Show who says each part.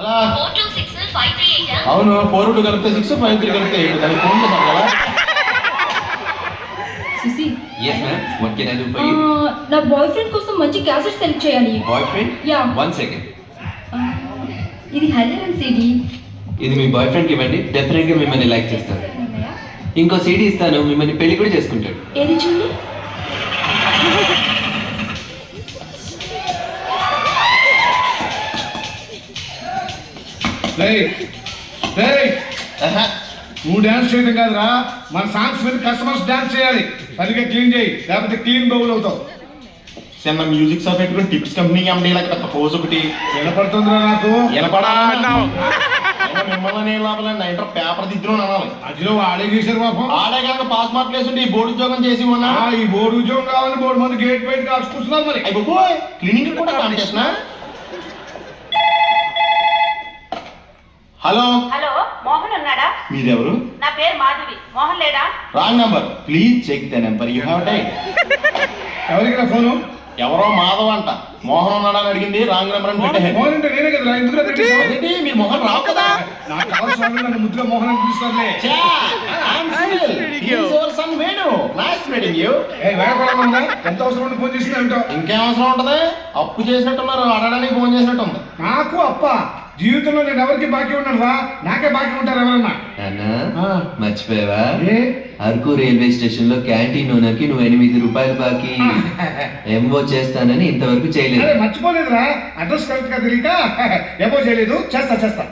Speaker 1: అలా
Speaker 2: 4265338
Speaker 1: అవును 42 కలిపితే 6 53 కలిపితే 8 దానికి ఫోన్ చేశాను కదా.
Speaker 3: Susi
Speaker 4: Yes, ma'am. What can I do for you?
Speaker 3: నా బాయ్ ఫ్రెండ్ కోసం మంచి క్యాసెట్ సెలెక్ట్ చేయాలి.
Speaker 4: Boyfriend?
Speaker 3: Yeah.
Speaker 4: 1 second.
Speaker 3: ఇది హెల్లెన్ సిడి.
Speaker 4: ఇది మీ బాయ్ ఫ్రెండ్కి ఇవ్వండి, డెఫినెట్గా మిమ్మల్ని లైక్ చేస్తాను. ఇంకో సీడీ ఇస్తాను, మిమ్మల్ని పెళ్లి కూడా చేసుకుంటాడు.
Speaker 3: ఏది చూడు.
Speaker 5: నువ్వు డాన్స్ చేయడం కాదురా, మన సాంగ్స్ మీద కస్టమర్స్ డాన్స్ చేయాలి. సరిగ్గా క్లీన్ చేయి, లేకపోతే క్లీన్ బౌల్ అవుతావు.
Speaker 1: చిన్న మ్యూజిక్ షాప్ పెట్టుకుని టిప్స్ కంపెనీకి అమ్మడి ఇలా పెద్ద పోజ్ ఒకటి
Speaker 5: వినపడుతుందిరా నాకు.
Speaker 1: వినపడా మిమ్మల్ని లోపల ఇంటర్ పేపర్ దిద్దును అనాలి.
Speaker 5: మధ్యలో ఆడే చేశారు పాపం.
Speaker 1: ఆడే కనుక పాస్ మార్క్ వేసి ఈ బోర్డు ఉద్యోగం చేసి ఉన్నా
Speaker 5: ఈ బోర్డు ఉద్యోగం కావాలని బోర్డు మంది గేట్ బయట కాల్చుకుంటున్నారు మరి.
Speaker 1: అయిపోయి క్లీనింగ్ కూడా కాంపిటీషన్. హలో
Speaker 6: హలో, మోహన్ ఉన్నాడా?
Speaker 1: మీరెవరు?
Speaker 6: నా పేరు మాధవి. మోహన్ లేడా?
Speaker 1: Wrong number, please check the number you have dialled.
Speaker 5: ఎవరికి నా ఫోను?
Speaker 1: ఎవరో మాధవ్ అంట, మోహన్ ఉన్నాడని అడిగింది, రాంగ్ నెంబర్ అని పెట్టే.
Speaker 5: మోహన్ అంటే నేనే కదరా, ఎందుకు
Speaker 1: అదేంటి మీరు మోహన్ రావు కదా?
Speaker 5: నాకు కావాల్సిన వాళ్ళు నన్ను ముద్దుగా మోహన్ అని పిలుస్తారులే. వేడపడమన్నా ఎంత అవసరం ఉండి ఫోన్ చేసింది అంటో.
Speaker 1: ఇంకేం అవసరం ఉంటది? అప్పు చేసినట్టున్నారు, అడగడానికి ఫోన్ చేసినట్టు ఉంది.
Speaker 5: నాకు అప్ప జీవితంలో నేను ఎవరికి బాకీ ఉన్నాను రా, నాకే బాకీ ఉంటారు ఎవరన్నా.
Speaker 4: నాన్న మర్చిపోయావా?
Speaker 5: ఏ?
Speaker 4: అరకు రైల్వే స్టేషన్ లో క్యాంటీన్ ఓనర్కి నువ్వు 8 రూపాయలు బాకీ ఎంఓ చేస్తానని ఇంతవరకు చేయలేదు.
Speaker 5: మర్చిపోలేదురా, అడ్రస్ కరెక్ట్ గా తెలియక ఏమో చేయలేదు. చేస్తా